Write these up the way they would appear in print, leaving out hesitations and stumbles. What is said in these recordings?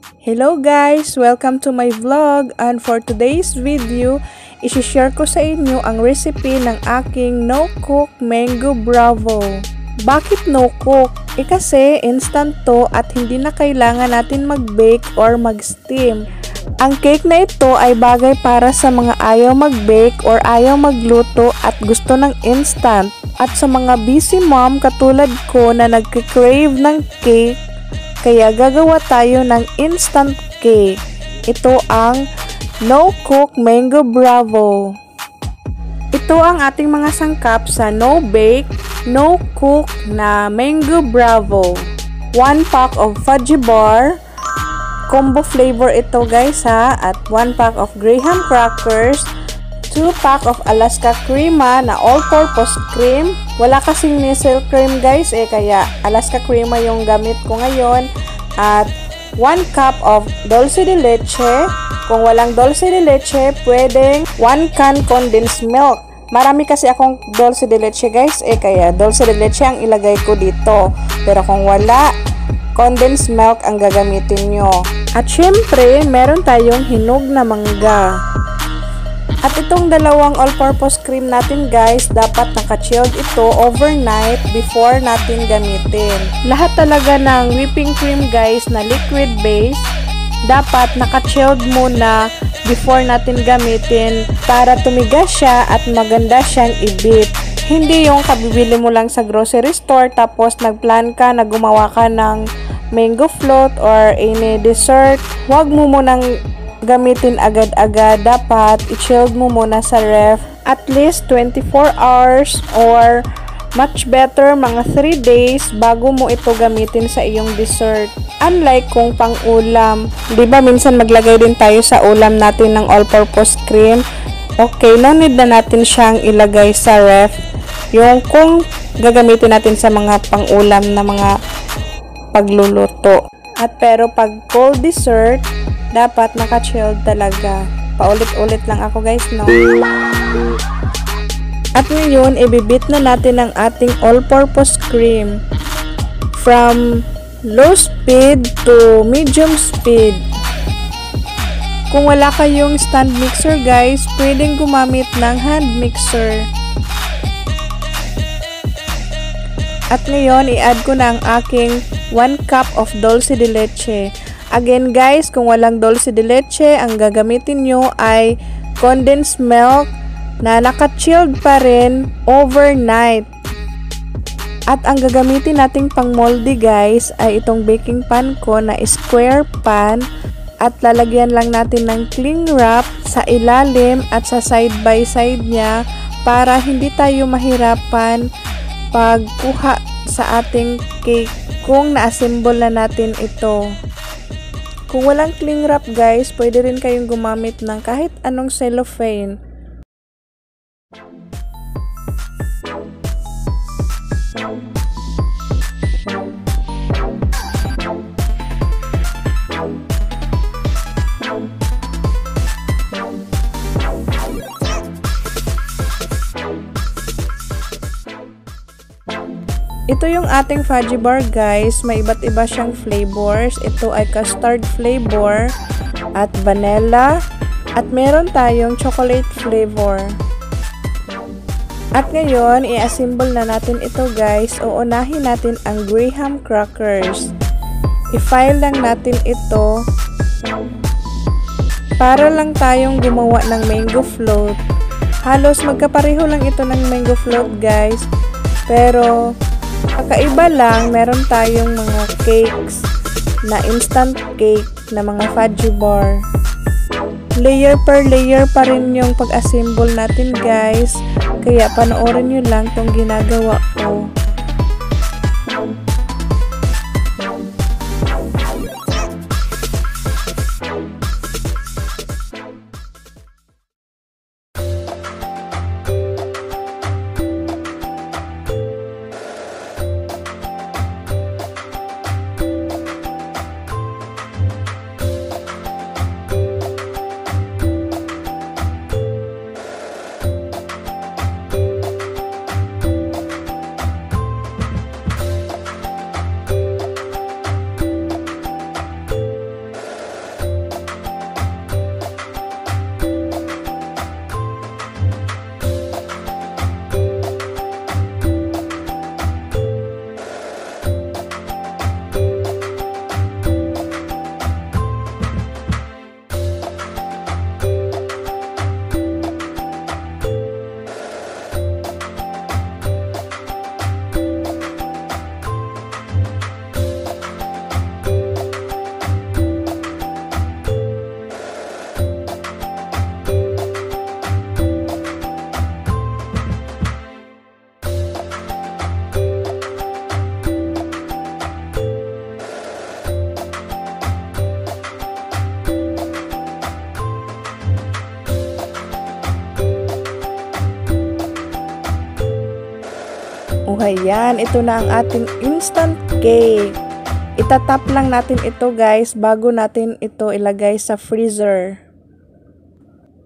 Hello guys! Welcome to my vlog and for today's video, isi-share ko sa inyo ang recipe ng aking no-cook mango bravo. Bakit no-cook? Kasi instant to at hindi na kailangan natin mag-bake or mag-steam. Ang cake na ito ay bagay para sa mga ayaw mag-bake or ayaw magluto at gusto ng instant. At sa mga busy mom katulad ko na nagka-crave ng cake, kaya gagawa tayo ng instant cake. Ito ang no-cook mango bravo. Ito ang ating mga sangkap sa no-bake, no-cook na mango bravo. 1 pack of fudgy bar. Combo flavor ito guys ha. At 1 pack of graham crackers. 2 pack of Alaska Crema na all-purpose cream. Wala kasing Nestle cream guys kaya Alaska Crema yung gamit ko ngayon. At 1 cup of dulce de leche. Kung walang dulce de leche, pwedeng 1 can condensed milk. Marami kasi akong dulce de leche guys kaya dulce de leche ang ilagay ko dito. Pero kung wala, condensed milk ang gagamitin nyo. At syempre, meron tayong hinog na mangga. At itong dalawang all-purpose cream natin guys, dapat naka-chilled ito overnight before natin gamitin. Lahat talaga ng whipping cream guys na liquid base, dapat naka-chilled muna before natin gamitin para tumigas siya at maganda siyang i-beat. Hindi yung kabibili mo lang sa grocery store tapos nagplan ka na gumawa ka ng mango float or any dessert. Huwag mo munang gamitin agad-agad. Dapat i-chilled mo muna sa ref at least 24 hours or much better mga 3 days bago mo ito gamitin sa iyong dessert. Unlike kung pang-ulam, 'di ba minsan maglagay din tayo sa ulam natin ng all-purpose cream. Okay, no need na natin siyang ilagay sa ref. Yung kung gagamitin natin sa mga pang-ulam na mga pagluluto. At pero pag cold dessert, dapat naka-chilled talaga. Paulit-ulit lang ako guys, no? At ngayon, ibibit na natin ang ating all-purpose cream from low speed to medium speed. Kung wala kayong stand mixer guys, pwedeng gumamit ng hand mixer. At ngayon, i-add ko na ang aking 1 cup of dulce de leche. Again guys, kung walang dulce de leche, ang gagamitin nyo ay condensed milk na naka-chilled pa rin overnight. At ang gagamitin nating pang moldy guys ay itong baking pan ko na square pan. At lalagyan lang natin ng cling wrap sa ilalim at sa side by side niya para hindi tayo mahirapan pagkuha sa ating cake kung na-assemble na natin ito. Kung walang cling wrap guys, pwede rin kayong gumamit ng kahit anong cellophane. Ito yung ating fudgy bar guys, may iba't iba siyang flavors. Ito ay custard flavor at vanilla at meron tayong chocolate flavor. At ngayon, i-assemble na natin ito guys. Uunahin natin ang graham crackers. I-file lang natin ito para lang tayong gumawa ng mango float. Halos magkapareho lang ito ng mango float guys, pero kakaiba lang, meron tayong mga cakes na instant cake na mga fudgy bar. Layer per layer pa rin yung pag-assemble natin guys. Kaya panoorin nyo lang tong ginagawa ko. Ayan, ito na ang ating instant cake. Itatap lang natin ito guys bago natin ito ilagay sa freezer.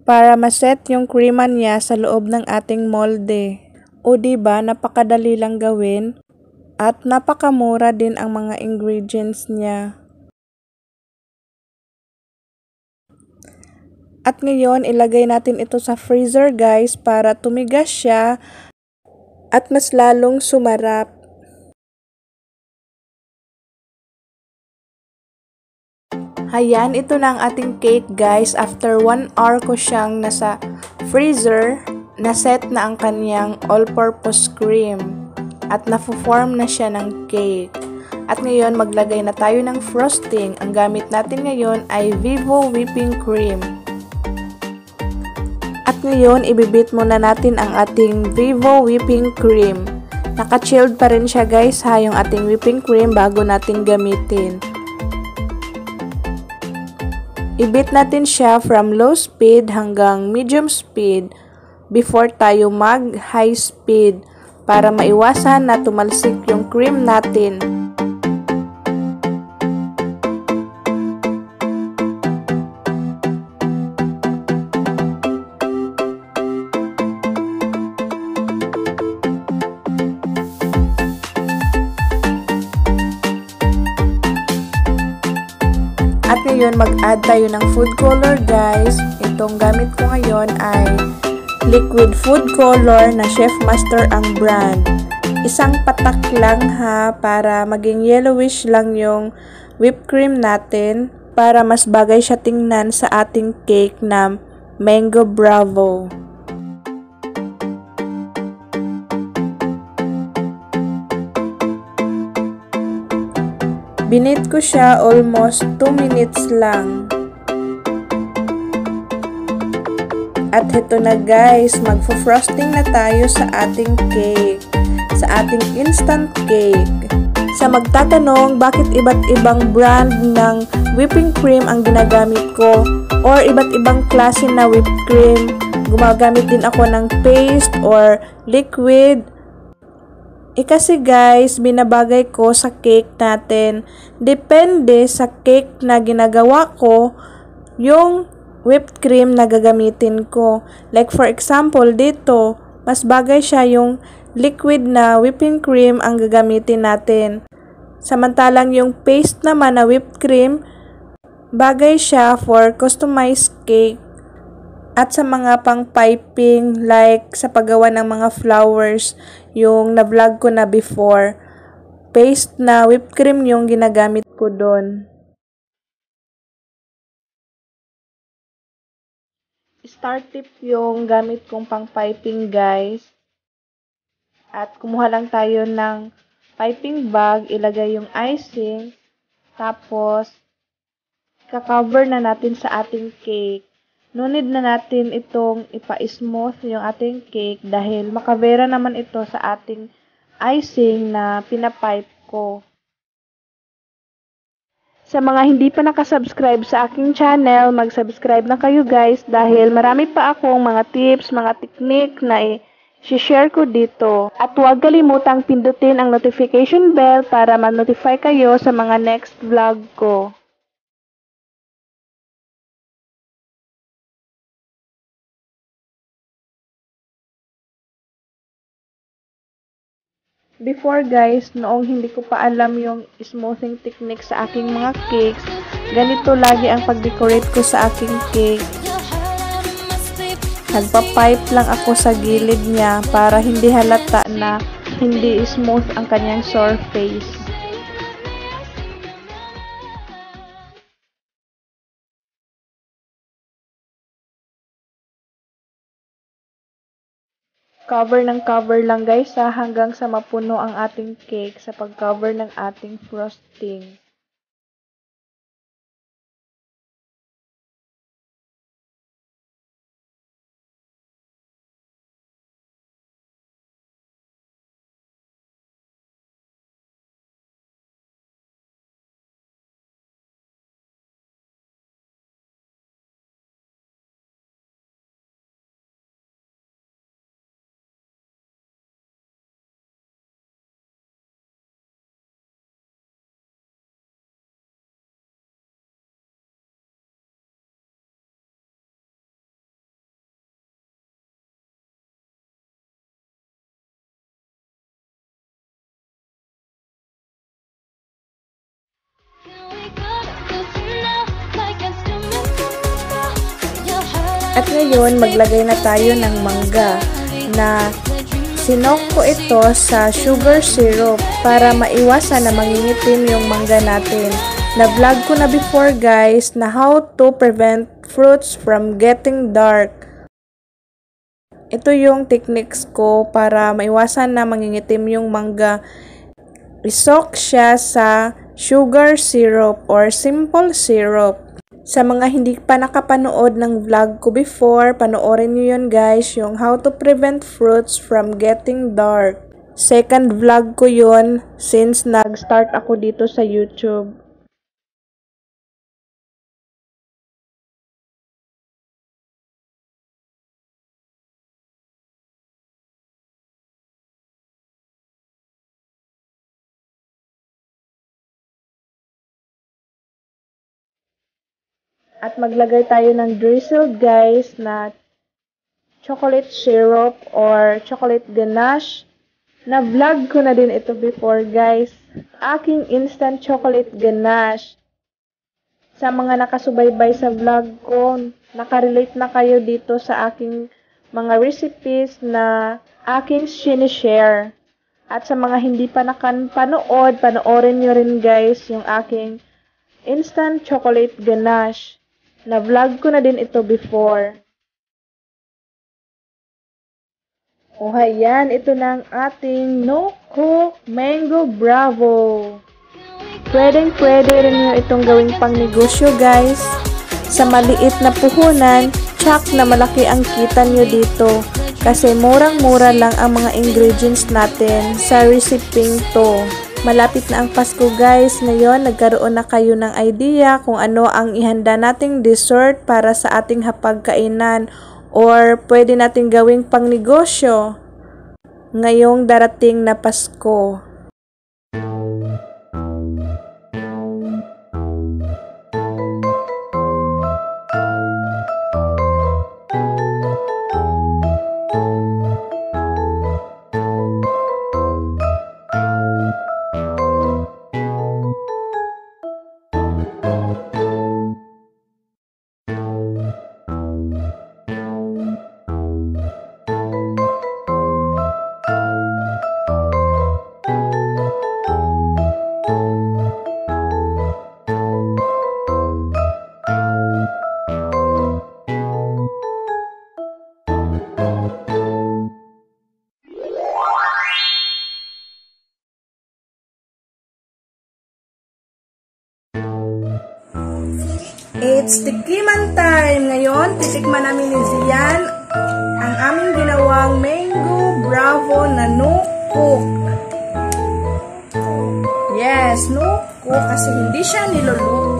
Para maset yung krema niya sa loob ng ating molde. O diba, napakadali lang gawin at napakamura din ang mga ingredients niya. At ngayon, ilagay natin ito sa freezer guys para tumigas siya at mas lalong sumarap. Ayan, ito na ang ating cake guys. After 1 hour ko siyang nasa freezer, naset na ang kanyang all-purpose cream at na-form na siya ng cake. At ngayon, maglagay na tayo ng frosting. Ang gamit natin ngayon ay Vivo Whipping Cream. At ngayon, ibibit muna natin ang ating Vivo Whipping Cream. Naka-chilled pa rin siya guys ha, yung ating whipping cream bago natin gamitin. Ibit natin siya from low speed hanggang medium speed before tayo mag-high speed para maiwasan na tumalsik yung cream natin. At ngayon, mag-add tayo ng food color guys. Itong gamit ko ngayon ay liquid food color na Chef Master ang brand. Isang patak lang ha para maging yellowish lang yung whipped cream natin para mas bagay siya tingnan sa ating cake na Mango Bravo. Binit ko siya almost 2 minutes lang. At ito na guys, magfo-frosting na tayo sa ating cake, sa ating instant cake. Sa magtatanong bakit iba't ibang brand ng whipping cream ang ginagamit ko or iba't ibang klase na whipped cream, gumagamit din ako ng paste or liquid. Kasi guys, binabagay ko sa cake natin. Depende sa cake na ginagawa ko, yung whipped cream na gagamitin ko. Like for example, dito, mas bagay siya yung liquid na whipping cream ang gagamitin natin. Samantalang yung paste naman na whipped cream, bagay siya for customized cake. At sa mga pang-piping, like sa paggawa ng mga flowers, yung na-vlog ko na before, paste na whipped cream yung ginagamit ko doon. Star tip yung gamit kong pang-piping guys. At kumuha lang tayo ng piping bag, ilagay yung icing, tapos ka-cover na natin sa ating cake. No need na natin itong ipa-smooth yung ating cake dahil makavera naman ito sa ating icing na pinapipe ko. Sa mga hindi pa nakasubscribe sa aking channel, mag-subscribe na kayo guys dahil marami pa akong mga tips, mga technique na i-share ko dito. At huwag kalimutang pindutin ang notification bell para ma-notify kayo sa mga next vlog ko. Before guys, noong hindi ko pa alam yung smoothing technique sa aking mga cakes, ganito lagi ang pag-decorate ko sa aking cake. Nagpa-pipe lang ako sa gilid niya para hindi halata na hindi smooth ang kanyang surface. Cover lang guys hanggang sa mapuno ang ating cake sa pag-cover ng ating frosting. At ngayon, maglagay na tayo ng mangga na sinok ko ito sa sugar syrup para maiwasan na mangingitim yung mangga natin. Na-vlog ko na before guys na how to prevent fruits from getting dark. Ito yung techniques ko para maiwasan na mangingitim yung mangga. Isok siya sa sugar syrup or simple syrup. Sa mga hindi pa nakapanood ng vlog ko before, panoorin nyo yun guys, yung how to prevent fruits from getting dark. Second vlog ko yun since nag-start ako dito sa YouTube. At maglagay tayo ng drizzled guys na chocolate syrup or chocolate ganache. Na-vlog ko na din ito before guys. Aking instant chocolate ganache. Sa mga nakasubaybay sa vlog ko, nakarelate na kayo dito sa aking mga recipes na aking sinishare. At sa mga hindi pa nakapanood, panoorin nyo rin guys yung aking instant chocolate ganache. Na-vlog ko na din ito before. O hayan, ito na ang ating no-cook mango bravo. Pwede rin nyo itong gawing pang negosyo guys. Sa maliit na puhunan, tsak na malaki ang kita nyo dito. Kasi murang-mura lang ang mga ingredients natin sa reseping to. Malapit na ang Pasko guys. Ngayon, nagkaroon na kayo ng idea kung ano ang ihanda nating dessert para sa ating hapagkainan or pwede nating gawing pangnegosyo ngayong darating na Pasko. It's tikiman time! Ngayon, titikman namin ni Zian ang aming ginawang mango bravo na no-cook. Yes, no-cook kasi hindi siya niluluto.